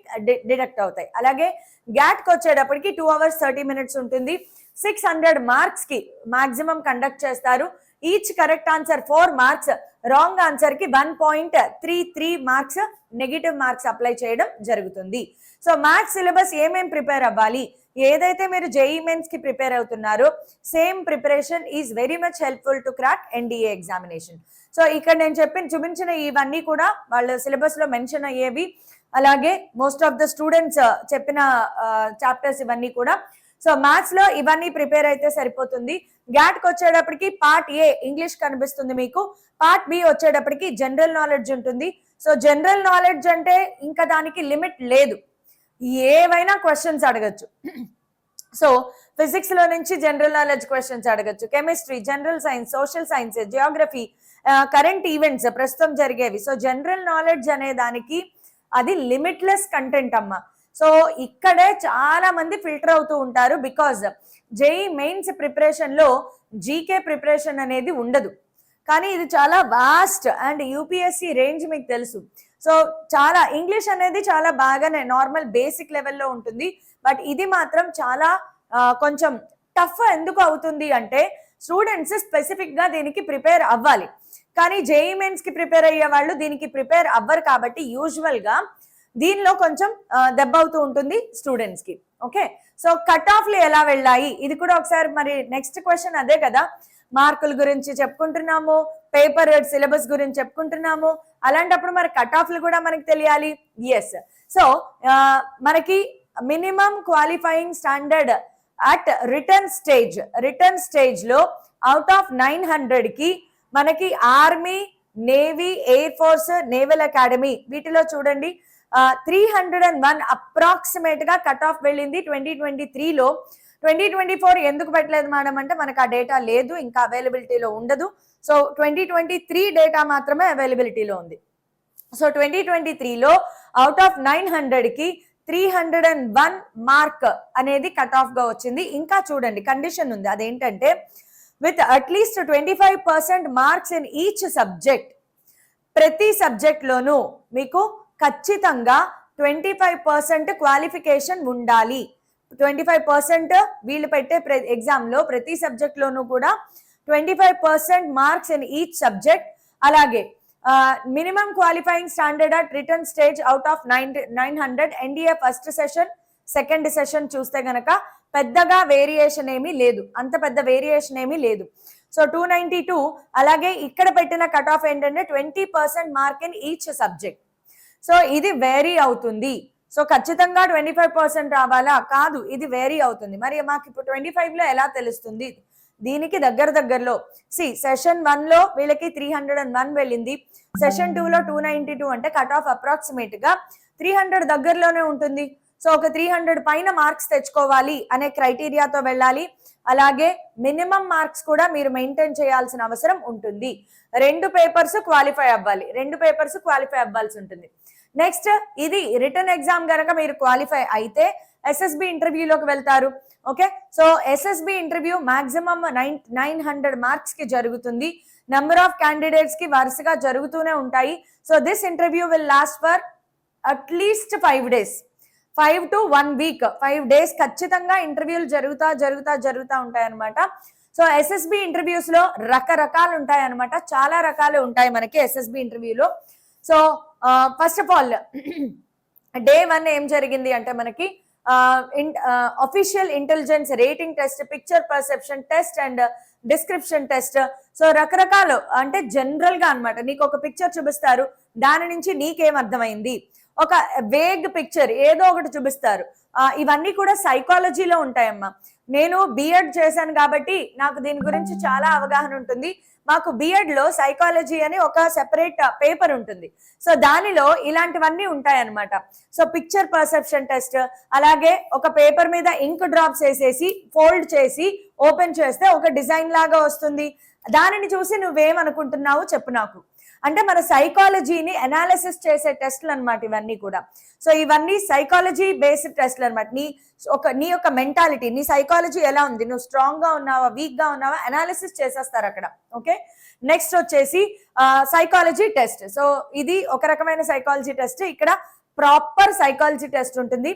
డిడక్ట్ అవుతాయి. అలాగే గ్యాట్ కి వచ్చేటప్పటికి 2 hours 30 minutes ఉంటుంది. 600 మార్క్స్ కి మాక్సిమం కండక్ట్ చేస్తారు. Each correct answer 4 marks, wrong answer కి 1.33 మార్క్స్ నెగిటివ్ మార్క్స్ అప్లై చేయడం జరుగుతుంది. సో మ్యాథ్స్ సిలబస్ ఏమేం ప్రిపేర్ అవ్వాలి, ఏదైతే మీరు జేఈ మెయిన్స్ కి ప్రిపేర్ అవుతున్నారో same preparation is very much helpful to crack NDA examination. So ఇక్కడ నేను చూపించిన ఇవన్నీ కూడా వాళ్ళ సిలబస్ లో మెన్షన్ అయ్యేవి. అలాగే మోస్ట్ ఆఫ్ ద స్టూడెంట్స్ చెప్పిన చాప్టర్స్ ఇవన్నీ కూడా. సో మ్యాథ్స్ లో ఇవన్నీ ప్రిపేర్ అయితే సరిపోతుంది. గ్యాట్ కి వచ్చేటప్పటికి పార్ట్ ఏ ఇంగ్లీష్ కనిపిస్తుంది మీకు, పార్ట్ బి వచ్చేటప్పటికి జనరల్ నాలెడ్జ్ ఉంటుంది. సో జనరల్ నాలెడ్జ్ అంటే ఇంకా దానికి లిమిట్ లేదు, ఏవైనా క్వశ్చన్స్ అడగచ్చు. సో ఫిజిక్స్ లో నుంచి జనరల్ నాలెడ్జ్ క్వశ్చన్స్ అడగచ్చు, chemistry, general science, social science, Geography, current events ప్రస్తుతం జరిగేవి. సో జనరల్ నాలెడ్జ్ అనే దానికి అది లిమిట్లెస్ కంటెంట్ అమ్మ. సో ఇక్కడే చాలా మంది ఫిల్టర్ అవుతూ ఉంటారు, బికాజ్ జేఈ మెయిన్స్ ప్రిపరేషన్ లో జీకే ప్రిపరేషన్ అనేది ఉండదు, కానీ ఇది చాలా వాస్ట్ అండ్ యూపీఎస్సి రేంజ్ మీకు తెలుసు. సో చాలా ఇంగ్లీష్ అనేది చాలా బాగానే నార్మల్ బేసిక్ లెవెల్లో ఉంటుంది, బట్ ఇది మాత్రం చాలా కొంచెం టఫ్ ఎందుకు అవుతుంది అంటే స్టూడెంట్స్ స్పెసిఫిక్ గా దీనికి ప్రిపేర్ అవ్వాలి, కానీ జేఈ మెయిన్స్ కి ప్రిపేర్ అయ్యే వాళ్ళు దీనికి ప్రిపేర్ అవ్వరు. కాబట్టి యూజువల్ గా దీనిలో కొంచెం దెబ్బ అవుతూ ఉంటుంది స్టూడెంట్స్ కి. ఓకే, సో కట్ ఆఫ్లు ఎలా వెళ్ళాయి ఇది కూడా ఒకసారి, మరి నెక్స్ట్ క్వశ్చన్ అదే కదా, మార్కుల గురించి చెప్పుకుంటున్నాము, పేపర్ సిలబస్ గురించి చెప్పుకుంటున్నాము, అలాంటప్పుడు మరి కట్ ఆఫ్లు కూడా మనకి తెలియాలి. ఎస్, సో మనకి minimum qualifying standard at return stage లో అవుట్ ఆఫ్ 900 కి మనకి army, navy, air force, naval academy వీటిలో చూడండి 301 అప్రాక్సిమేట్ గా కట్ ఆఫ్ వెళ్ళింది 2023లో. 2024 ఎందుకు పెట్టలేదు మేడం అంటే మనకు ఆ డేటా లేదు, ఇంకా అవైలబిలిటీలో ఉండదు. సో 2023 డేటా మాత్రమే అవైలబిలిటీలో ఉంది. సో 2023లో అవుట్ ఆఫ్ 900 కి 301 మార్క్ అనేది కట్ ఆఫ్ గా వచ్చింది. ఇంకా చూడండి కండిషన్ ఉంది, అదేంటంటే with at least 25% marks in each subject. ప్రతి సబ్జెక్ట్ లోనూ మీకు ఖచ్చితంగా 25% క్వాలిఫికేషన్ ఉండాలి. 25% వీళ్ళు పెట్టే ఎగ్జామ్ లో ప్రతి సబ్జెక్ట్ లోనూ కూడా 25% మార్క్స్ ఇన్ ఈచ్ సబ్జెక్ట్. అలాగే minimum qualifying standard at return stage out of 900. NDA first session, second session చూస్తే గనక పెద్దగా వేరియేషన్ ఏమీ లేదు, అంత పెద్ద వేరియేషన్ ఏమీ లేదు. సో 292. అలాగే ఇక్కడ పెట్టిన కట్ ఆఫ్ ఏంటంటే 20% mark in each subject. So ఇది వేరీ అవుతుంది. సో ఖచ్చితంగా 25% రావాలా, కాదు, ఇది వేరీ అవుతుంది. మరి మాకు ఇప్పుడు 25లో ఎలా తెలుస్తుంది, దీనికి దగ్గరలో సెషన్ 1లో వీళ్ళకి 301 వెళ్ళింది, సెషన్ 2లో 292 అంటే కట్ ఆఫ్ అప్రాక్సిమేట్ గా 300 దగ్గరలోనే ఉంటుంది. సో ఒక 300 పైన మార్క్స్ తెచ్చుకోవాలి అనే క్రైటీరియాతో వెళ్ళాలి. అలాగే మినిమం మార్క్స్ కూడా మీరు మెయింటైన్ చేయాల్సిన అవసరం ఉంటుంది. 2 పేపర్స్ క్వాలిఫై అవ్వాల్సి ఉంటుంది. నెక్స్ట్, ఇది రిటర్న్ ఎగ్జామ్ గనక మీరు క్వాలిఫై అయితే ఎస్ఎస్బి ఇంటర్వ్యూలోకి వెళ్తారు. Okay, so SSB interview maximum 900 marks కి జరుగుతుంది. నెంబర్ ఆఫ్ క్యాండిడేట్స్ కి వరుసగా జరుగుతూనే ఉంటాయి. So this interview will last for at least 5 days, 5 to 1 week, 5 days ఖచ్చితంగా ఇంటర్వ్యూలు జరుగుతా ఉంటాయి అనమాట. సో ఎస్ఎస్బి ఇంటర్వ్యూస్ లో రకరకాలు ఉంటాయి అనమాట, చాలా రకాలు ఉంటాయి మనకి ఎస్ఎస్బి ఇంటర్వ్యూలో. So first of all day 1 ఏం జరిగింది అంటే మనకి official intelligence rating test, picture perception test and description test. So రకరకాలు, అంటే జనరల్ గా అనమాట, నీకు ఒక పిక్చర్ చూపిస్తారు, దాని నుంచి నీకేం అర్థమైంది, ఒక వేగ్ పిక్చర్ ఏదో ఒకటి చూపిస్తారు. ఇవన్నీ కూడా సైకాలజీలో ఉంటాయమ్మా. నేను బిఎడ్ చేశాను కాబట్టి నాకు దీని గురించి చాలా అవగాహన ఉంటుంది. మాకు బిఎడ్ లో సైకాలజీ అని ఒక సెపరేట్ పేపర్ ఉంటుంది. సో దానిలో ఇలాంటివన్నీ ఉంటాయన్నమాట. సో పిక్చర్ పర్సెప్షన్ టెస్ట్, అలాగే ఒక పేపర్ మీద ఇంక్ డ్రాప్స్ వేసేసి ఫోల్డ్ చేసి ఓపెన్ చేస్తే ఒక డిజైన్ లాగా వస్తుంది. దానిని చూసి నువ్వేమనుకుంటున్నావు చెప్పు నాకు. అంటే మన సైకాలజీని అనాలిసిస్ చేసే టెస్ట్లు అనమాట ఇవన్నీ కూడా. సో ఇవన్నీ సైకాలజీ బేస్డ్ టెస్ట్లు అనమాట. నీ యొక్క మెంటాలిటీ, నీ సైకాలజీ ఎలా ఉంది, నువ్వు స్ట్రాంగ్ గా ఉన్నావా, వీక్ గా ఉన్నావా అనాలిసిస్ చేసేస్తారు అక్కడ. ఓకే, నెక్స్ట్ వచ్చేసి సైకాలజీ టెస్ట్. సో ఇది ఒక రకమైన సైకాలజీ టెస్ట్. ఇక్కడ ప్రాపర్ సైకాలజీ టెస్ట్ ఉంటుంది.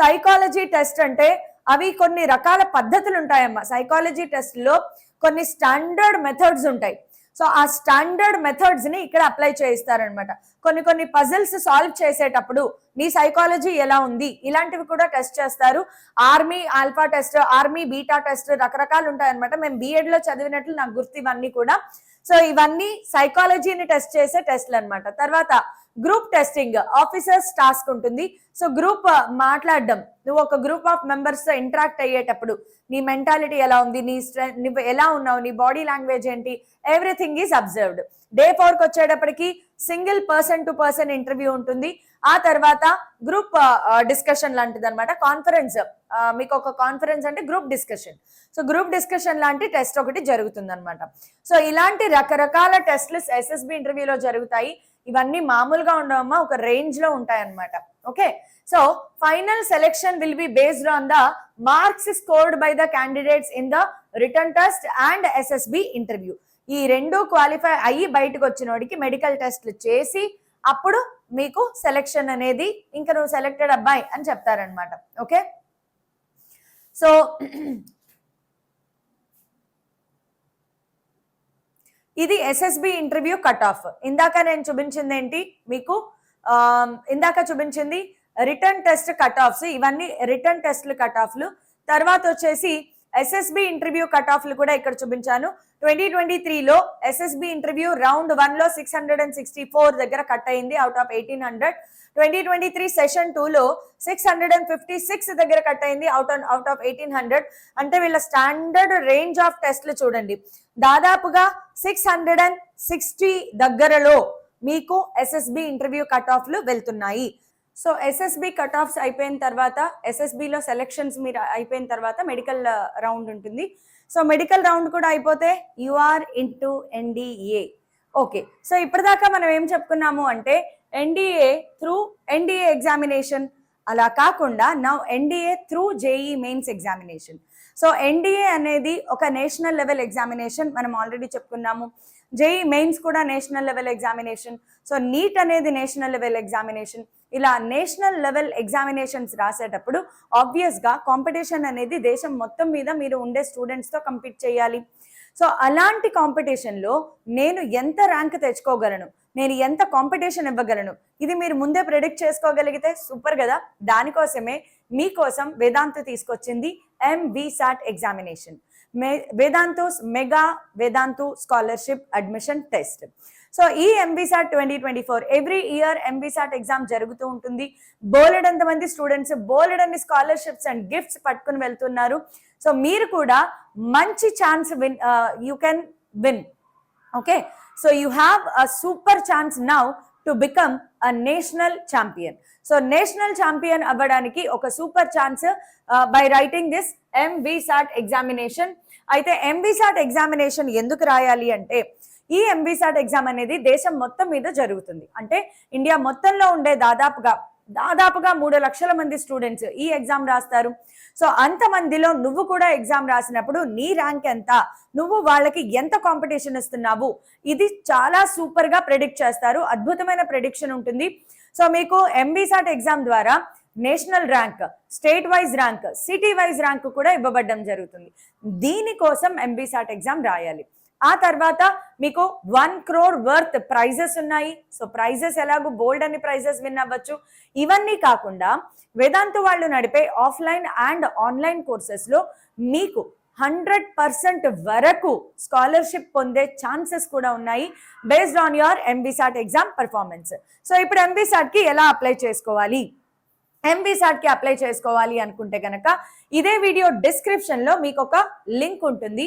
సైకాలజీ టెస్ట్ అంటే అవి కొన్ని రకాల పద్ధతులు ఉంటాయమ్మా. సైకాలజీ టెస్ట్ లో కొన్ని స్టాండర్డ్ మెథడ్స్ ఉంటాయి. సో ఆ స్టాండర్డ్ మెథడ్స్ ని ఇక్కడ అప్లై చేయిస్తారనమాట. కొన్ని పజిల్స్ సాల్వ్ చేసేటప్పుడు నీ సైకాలజీ ఎలా ఉంది ఇలాంటివి కూడా టెస్ట్ చేస్తారు. Army alpha test, army beta test, రకరకాలు ఉంటాయన్నమాట. మేము బిఎడ్ లో చదివినట్లు నాకు గుర్తు ఇవన్నీ కూడా. సో ఇవన్నీ సైకాలజీని టెస్ట్ చేసే టెస్ట్లు అనమాట. తర్వాత గ్రూప్ టెస్టింగ్, ఆఫీసర్స్ టాస్క్ ఉంటుంది. సో గ్రూప్ మాట్లాడడం, నువ్వు ఒక గ్రూప్ ఆఫ్ మెంబర్స్ తో ఇంటరాక్ట్ అయ్యేటప్పుడు నీ మెంటాలిటీ ఎలా ఉంది, నువ్వు ఎలా ఉన్నావు, నీ బాడీ లాంగ్వేజ్ ఏంటి, ఎవ్రీథింగ్ ఈజ్ అబ్జర్వ్డ్. డే 4కి వచ్చేటప్పటికి single person to person interview ఉంటుంది. ఆ తర్వాత గ్రూప్ డిస్కషన్ లాంటిది అనమాట. కాన్ఫరెన్స్, మీకు ఒక కాన్ఫరెన్స్ అంటే group discussion. So group discussion లాంటి టెస్ట్ ఒకటి జరుగుతుంది అనమాట. సో ఇలాంటి రకరకాల టెస్ట్లు ఎస్ఎస్బి ఇంటర్వ్యూలో జరుగుతాయి. ఇవన్నీ మామూలుగా ఉండవమ్మా, ఒక రేంజ్ లో ఉంటాయన్నమాట. Okay, so final selection will be based on the marks scored by the candidates in the return test and SSB interview. ఈ రెండు క్వాలిఫై అయ్యి బయటకు వచ్చిన వాడికి మెడికల్ టెస్ట్లు చేసి అప్పుడు మీకు సెలెక్షన్ అనేది, ఇంకా నువ్వు సెలెక్టెడ్ అబ్బాయి అని చెప్తారనమాట. ఓకే, సో ఇది ఎస్ఎస్బి ఇంటర్వ్యూ కట్ ఆఫ్. ఇందాక నేను చూపించింది ఏంటి మీకు, ఇందాక చూపించింది రిటర్న్ టెస్ట్ కట్ ఆఫ్స్. ఇవన్నీ రిటర్న్ టెస్ట్లు కట్ ఆఫ్లు. తర్వాత వచ్చేసి ఎస్ఎస్బి ఇంటర్వ్యూ కట్ ఆఫ్లు కూడా ఇక్కడ చూపించాను. 2023లో ఎస్ఎస్బి ఇంటర్వ్యూ రౌండ్ 1లో 664 దగ్గర కట్ అయింది అవుట్ ఆఫ్ 1800. 2023 సెషన్ 2లో 656 దగ్గర కట్ అయింది అవుట్ ఆఫ్ 1800. అంటే వీళ్ళ స్టాండర్డ్ రేంజ్ ఆఫ్ టెస్ట్లు చూడండి, దాదాపుగా 660 దగ్గరలో మీకు ఎస్ఎస్బి ఇంటర్వ్యూ కట్ ఆఫ్లు వెళ్తున్నాయి. సో ఎస్ఎస్బి కట్ ఆఫ్స్ అయిపోయిన తర్వాత, ఎస్ఎస్బిలో సెలెక్షన్స్ మీరు అయిపోయిన తర్వాత మెడికల్ రౌండ్ ఉంటుంది. సో మెడికల్ రౌండ్ కూడా అయిపోతే you are into NDA. Okay, so ఇప్పటిదాకా మనం ఏం చెప్పుకున్నాము అంటే ఎన్డీఏ త్రూ ఎన్డీఏ ఎగ్జామినేషన్, అలా కాకుండా now NDA through JEE Mains examination. So NDA అనేది ఒక నేషనల్ లెవెల్ ఎగ్జామినేషన్, మనం ఆల్రెడీ చెప్పుకున్నాము. జేఈ మెయిన్స్ కూడా national level examination. So NEET అనేది నేషనల్ లెవెల్ ఎగ్జామినేషన్. ఇలా నేషనల్ లెవెల్ ఎగ్జామినేషన్స్ రాసేటప్పుడు ఆబ్వియస్ గా కాంపిటీషన్ అనేది దేశం మొత్తం మీద మీరు ఉండే స్టూడెంట్స్ తో కంపీట్ చేయాలి. సో అలాంటి కాంపిటీషన్ లో నేను ఎంత ర్యాంక్ తెచ్చుకోగలను, నేను ఎంత కాంపిటీషన్ ఇవ్వగలను, ఇది మీరు ముందే ప్రెడిక్ట్ చేసుకోగలిగితే సూపర్ కదా. దానికోసమే మీకోసం వేదాంతు తీసుకొచ్చింది MVSAT examination, Vedantu's mega Vedantu scholarship admission test. So ఈ MVSAT 2024 every year MVSAT exam జరుగుతూ ఉంటుంది. బోలెడంత మంది స్టూడెంట్స్ బోలెడన్ని స్కాలర్షిప్స్ అండ్ గిఫ్ట్స్ పట్టుకుని వెళ్తున్నారు. సో మీరు కూడా మంచి chance you can win. Okay, so you have a super chance now to become a national champion. So national champion అవ్వడానికి ఒక super chance by writing this MVSAT examination. అయితే MVSAT examination ఎందుకు రాయాలి అంటే, ఈ MVSAT ఎగ్జామ్ అనేది దేశం మొత్తం మీద జరుగుతుంది. అంటే ఇండియా మొత్తంలో ఉండే దాదాపుగా 3 లక్షల మంది స్టూడెంట్స్ ఈ ఎగ్జామ్ రాస్తారు. సో అంతమందిలో నువ్వు కూడా ఎగ్జామ్ రాసినప్పుడు నీ ర్యాంక్ ఎంత, నువ్వు వాళ్ళకి ఎంత కాంపిటీషన్ ఇస్తున్నావు, ఇది చాలా సూపర్ గా ప్రెడిక్ట్ చేస్తారు. అద్భుతమైన ప్రెడిక్షన్ ఉంటుంది. సో మీకు MVSAT ఎగ్జామ్ ద్వారా national rank, state wise rank, city wise rank కూడా ఇవ్వబడడం జరుగుతుంది. దీనికోసం MVSAT ఎగ్జామ్ రాయాలి. ఆ తర్వాత మీకు 1 crore వర్త్ ప్రైజెస్ ఉన్నాయి. సో ప్రైజెస్ ఎలాగో బోల్డ్ అని ప్రైజెస్ విన్ అవ్వచ్చు. ఇవన్నీ కాకుండా వేదాంతు వాళ్ళు నడిపే ఆఫ్లైన్ అండ్ ఆన్లైన్ కోర్సెస్ లో మీకు 100% వరకు స్కాలర్షిప్ పొందే ఛాన్సెస్ కూడా ఉన్నాయి based on your MVSAT exam performance. So ఇప్పుడు ఎంబీసాట్కి ఎలా అప్లై చేసుకోవాలి? ఎంబీసాట్కి అప్లై చేసుకోవాలి అనుకుంటే కనుక ఇదే వీడియో డిస్క్రిప్షన్లో మీకు ఒక లింక్ ఉంటుంది.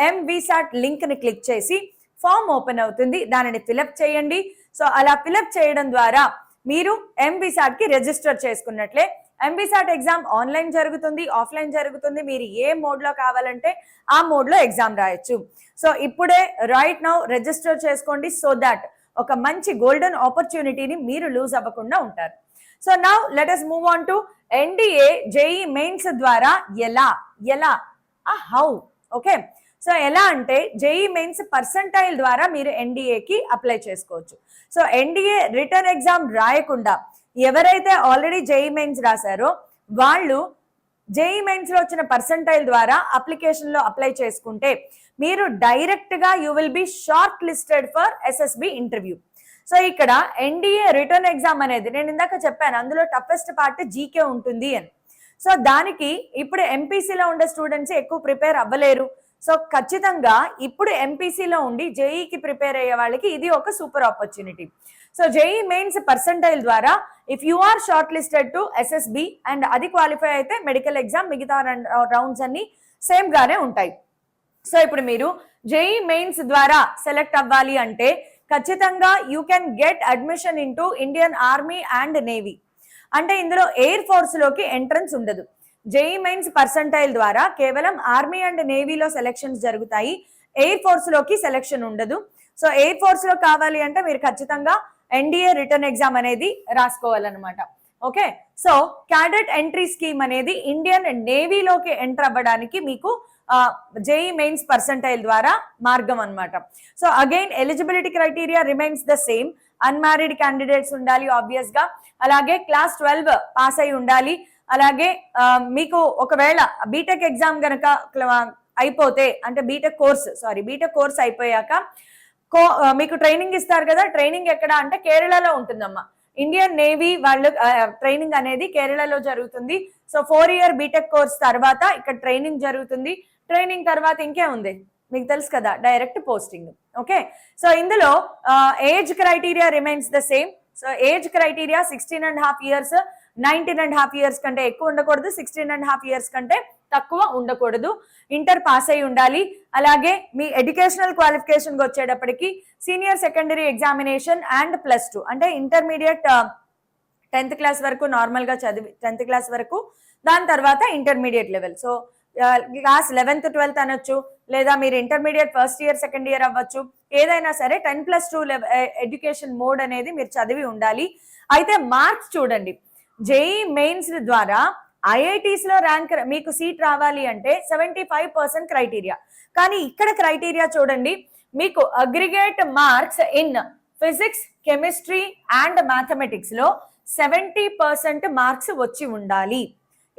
ఎంబీసాట్ లింక్ని క్లిక్ చేసి ఫామ్ ఓపెన్ అవుతుంది, దానిని ఫిలప్ చేయండి. సో అలా ఫిలప్ చేయడం ద్వారా మీరు ఎంబీసాట్కి రిజిస్టర్ చేసుకున్నట్లే. ఎంబీసాట్ ఎగ్జామ్ ఆన్లైన్ జరుగుతుంది, ఆఫ్లైన్ జరుగుతుంది. మీరు ఏ మోడ్లో కావాలంటే ఆ మోడ్లో ఎగ్జామ్ రాయొచ్చు. సో ఇప్పుడే రైట్ నౌ రిజిస్టర్ చేసుకోండి, సో దాట్ ఒక మంచి గోల్డెన్ ఆపర్చునిటీని మీరు లూజ్ అవ్వకుండా ఉంటారు. So now let us move on to NDA JEE mains ద్వారా ఎలా హౌ. ఓకే, సో ఎలా అంటే జేఈ మెయిన్స్ పర్సంటైల్ ద్వారా మీరు ఎన్డీఏకి అప్లై చేసుకోవచ్చు. సో ఎన్డీఏ రిటర్న్ ఎగ్జామ్ రాయకుండా ఎవరైతే ఆల్రెడీ జేఈ మెయిన్స్ రాశారో వాళ్ళు జేఈ మెయిన్స్ లో వచ్చిన పర్సంటైల్ ద్వారా అప్లికేషన్ లో అప్లై చేసుకుంటే మీరు డైరెక్ట్ గా you will be short listed for SSB interview. So ఇక్కడ ఎన్డీఏ రిటర్న్ ఎగ్జామ్ అనేది నేను ఇందాక చెప్పాను, అందులో టఫెస్ట్ పార్ట్ జీకే ఉంటుంది అని. సో దానికి ఇప్పుడు ఎంపీసీలో ఉండే స్టూడెంట్స్ ఎక్కువ ప్రిపేర్ అవ్వలేరు. సో ఖచ్చితంగా ఇప్పుడు ఎంపీసీలో ఉండి జేఈకి ప్రిపేర్ అయ్యే వాళ్ళకి ఇది ఒక super opportunity. So JEE mains percentile ద్వారా if you are short listed to SSB and అది క్వాలిఫై అయితే మెడికల్ ఎగ్జామ్ మిగతా రౌండ్స్ అన్ని సేమ్ గానే ఉంటాయి. సో ఇప్పుడు మీరు జేఈ మెయిన్స్ ద్వారా సెలెక్ట్ అవ్వాలి అంటే ఖచ్చితంగా you can get admission into Indian army and navy. అంటే ఇందులో ఎయిర్ ఫోర్స్ లోకి ఎంట్రన్స్ ఉండదు. జేఈ మెయిన్స్ పర్సంటైల్ ద్వారా కేవలం ఆర్మీ అండ్ నేవీలో సెలెక్షన్స్ జరుగుతాయి, ఎయిర్ ఫోర్స్ లోకి సెలెక్షన్ ఉండదు. సో ఎయిర్ ఫోర్స్ లో కావాలి అంటే మీరు ఖచ్చితంగా ఎన్డీఏ రిటర్న్ ఎగ్జామ్ అనేది రాసుకోవాలన్నమాట. Okay, so cadet entry scheme అనేది ఇండియన్ నేవీలోకి ఎంటర్ అవ్వడానికి మీకు జేఈ మెయిన్స్ పర్సంటైల్ ద్వారా మార్గం అన్నమాట. So again eligibility criteria remains the same. Unmarried candidates ఉండాలి ఆబ్వియస్ గా, అలాగే క్లాస్ 12 పాస్ అయి ఉండాలి. అలాగే మీకు ఒకవేళ బీటెక్ ఎగ్జామ్ గనక అయిపోతే అంటే బీటెక్ కోర్స్ అయిపోయాక మీకు ట్రైనింగ్ ఇస్తారు కదా. ట్రైనింగ్ ఎక్కడ అంటే కేరళలో ఉంటుందమ్మా. ఇండియన్ నేవీ వాళ్ళు ట్రైనింగ్ అనేది కేరళలో జరుగుతుంది. సో 4 year బీటెక్ కోర్స్ తర్వాత ఇక్కడ ట్రైనింగ్ జరుగుతుంది. ట్రైనింగ్ తర్వాత ఇంకే ఉంది మీకు తెలుసు కదా, డైరెక్ట్ పోస్టింగ్. ఓకే, సో ఇందులో age criteria remains the same. So age criteria 16.5 years, 19.5 years కంటే ఎక్కువ ఉండకూడదు, 16.5 years కంటే తక్కువ ఉండకూడదు. ఇంటర్ పాస్ అయి ఉండాలి. అలాగే మీ ఎడ్యుకేషనల్ క్వాలిఫికేషన్ వచ్చేటప్పటికి సీనియర్ సెకండరీ ఎగ్జామినేషన్ అండ్ +2 అంటే ఇంటర్మీడియట్ 10th క్లాస్ వరకు నార్మల్ గా చదివి 10th క్లాస్ వరకు, దాని తర్వాత intermediate level. So class 11th 12th అనొచ్చు, లేదా మీరు intermediate 1st year 2nd year అవ్వచ్చు. ఏదైనా సరే 10+2 ఎడ్యుకేషన్ మోడ్ అనేది మీరు చదివి ఉండాలి. అయితే మార్క్స్ చూడండి, జేఈ మెయిన్స్ ద్వారా ఐఐటీస్ లో ర్యాంక్ మీకు సీట్ రావాలి అంటే 75% క్రైటీరియా. కానీ ఇక్కడ క్రైటీరియా చూడండి, మీకు aggregate marks in physics, chemistry and mathematics లో 70% మార్క్స్ వచ్చి ఉండాలి.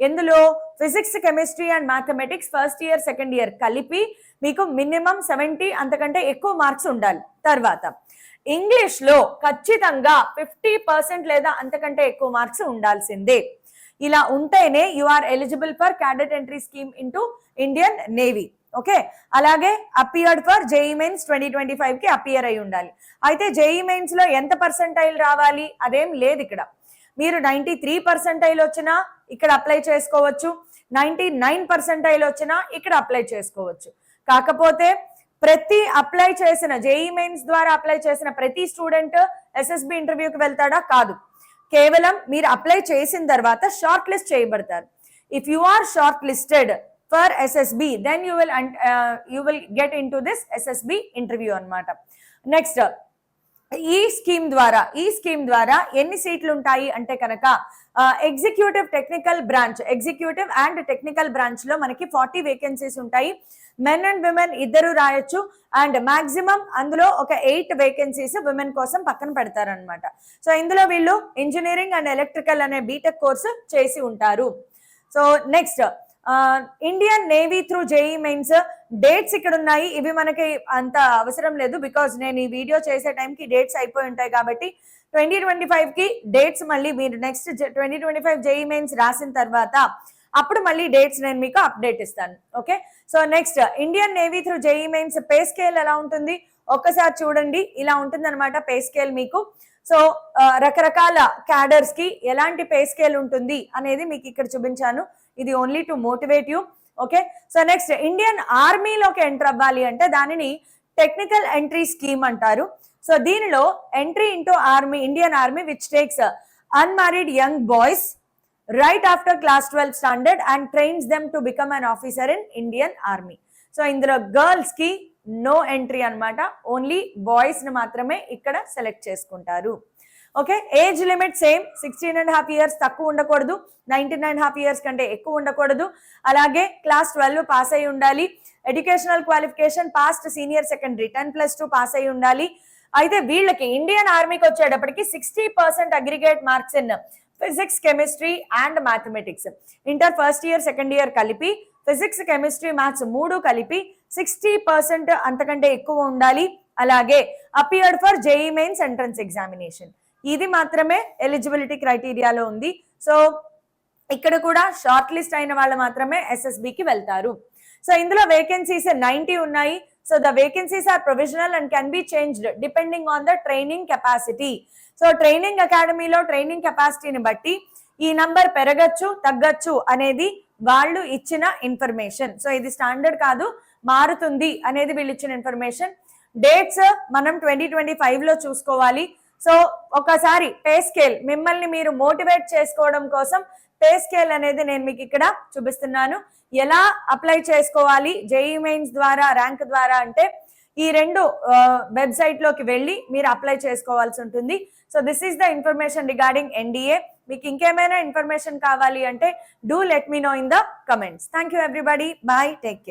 ఎందులో physics, chemistry and mathematics 1st year 2nd year కలిపి మీకు మినిమం 70 అంతకంటే ఎక్కువ మార్క్స్ ఉండాలి. తర్వాత ఇంగ్లీష్ లో ఖచ్చితంగా 50% లేదా అంతకంటే ఎక్కువ మార్క్స్ ఉండాల్సిందే. ఇలా ఉంటేనే you are eligible for cadet entry scheme into Indian Navy. Okay, అలాగే అపియర్డ్ ఫర్ జేఈ మెయిన్స్ 2025 కి అపియర్ అయి ఉండాలి. అయితే జేఈ మెయిన్స్ లో ఎంత పర్సెంటైల్ రావాలి అదేం లేదు. ఇక్కడ మీరు 93% వచ్చినా ఇక్కడ అప్లై చేసుకోవచ్చు, 99% వచ్చినా ఇక్కడ అప్లై చేసుకోవచ్చు. కాకపోతే ప్రతి అప్లై చేసిన జేఈ మెయిన్స్ ద్వారా అప్లై చేసిన ప్రతి స్టూడెంట్ ఎస్ఎస్బి ఇంటర్వ్యూకి వెళ్తాడా? కాదు. కేవలం మీరు అప్లై చేసిన తర్వాత షార్ట్ లిస్ట్ చేయబడతారు. If you are short listed for SSB then you will get into this SSB interview అన్నమాట. నెక్స్ట్ ఈ స్కీమ్ ద్వారా ఎన్ని సీట్లు ఉంటాయి అంటే కనుక ఎగ్జిక్యూటివ్ అండ్ టెక్నికల్ బ్రాంచ్ లో మనకి 40 వేకెన్సీస్ ఉంటాయి. మెన్ అండ్ విమెన్ ఇద్దరు రాయొచ్చు. అండ్ మాక్సిమం అందులో ఒక 8 వేకెన్సీస్ విమెన్ కోసం పక్కన పెడతారనమాట. సో ఇందులో వీళ్ళు ఇంజనీరింగ్ అండ్ ఎలక్ట్రికల్ అనే బీటెక్ కోర్సు చేసి ఉంటారు. So next Indian navy through JEE mains dates ఇక్కడ ఉన్నాయి. ఇవి మనకి అంత అవసరం లేదు, బికాజ్ నేను ఈ వీడియో చేసే టైంకి డేట్స్ అయిపోయి ఉంటాయి కాబట్టి 2025 కి డేట్స్ మళ్ళీ మీరు నెక్స్ట్ 2025 జేఈ మెయిన్స్ రాసిన తర్వాత అప్పుడు మళ్ళీ డేట్స్ నేను మీకు అప్డేట్ ఇస్తాను. Okay, so next Indian navy through JEE mains pay scale ఎలా ఉంటుంది ఒక్కసారి చూడండి. ఇలా ఉంటుంది అనమాట పే స్కేల్ మీకు. సో రకరకాల క్యాడర్స్ కి ఎలాంటి పే స్కేల్ ఉంటుంది అనేది మీకు ఇక్కడ చూపించాను. ఇది only to motivate you. Okay, so next Indian ఆర్మీలోకి ఎంటర్ అవ్వాలి అంటే దానిని టెక్నికల్ ఎంట్రీ స్కీమ్ అంటారు. సో దీనిలో entry into army, Indian army which takes unmarried young boys right after class 12 standard and trains them to become an officer in Indian Army. So ఇందులో girls కి no entry అనమాట, only boys ని మాత్రమే ఇక్కడ select చేసుకుంటారు. Okay, age limit same 16.5 years తక్కువ ఉండకూడదు, 19.5 years కంటే ఎక్కువ ఉండకూడదు. అలాగే క్లాస్ 12 పాస్ అయి ఉండాలి. Educational qualification past senior secondary 10+2 pass అయి ఉండాలి. అయితే వీళ్ళకి ఇండియన్ ఆర్మీకి వచ్చేటప్పటికి 60% aggregate marks in physics, chemistry and mathematics. Inter first year second year కలిపి ఫిజిక్స్, కెమిస్ట్రీ, మ్యాథ్స్ 3 కలిపి 60% అంతకంటే ఎక్కువ ఉండాలి. అలాగే appeared for JEE mains entrance examination, ఇది మాత్రమే ఎలిజిబిలిటీ క్రైటీరియాలో ఉంది. సో ఇక్కడ కూడా షార్ట్ లిస్ట్ అయిన వాళ్ళు మాత్రమే ఎస్ఎస్బికి వెళ్తారు. సో ఇందులో వేకెన్సీస్ 90 ఉన్నాయి. So the vacancies are provisional and can be changed depending on the training capacity. So training అకాడమీలో ట్రైనింగ్ కెపాసిటీని బట్టి ఈ నంబర్ పెరగచ్చు తగ్గచ్చు అనేది వాళ్ళు ఇచ్చిన ఇన్ఫర్మేషన్. సో ఇది స్టాండర్డ్ కాదు, మారుతుంది అనేది వీళ్ళు ఇచ్చిన ఇన్ఫర్మేషన్. డేట్స్ మనం 2025లో చూసుకోవాలి. సో ఒకసారి పే స్కేల్ మిమ్మల్ని మీరు మోటివేట్ చేసుకోవడం కోసం పే స్కేల్ అనేది నేను మీకు ఇక్కడ చూపిస్తున్నాను. ఎలా అప్లై చేసుకోవాలి జేఈ మెయిన్స్ ద్వారా, ర్యాంక్ ద్వారా అంటే ఈ 2 వెబ్సైట్ లోకి వెళ్ళి మీరు అప్లై చేసుకోవాల్సి ఉంటుంది. So this is the information regarding NDA. మీకు ఇంకేమైనా ఇన్ఫర్మేషన్ కావాలి అంటే do let me know in the comments. Thank you everybody, bye, take care.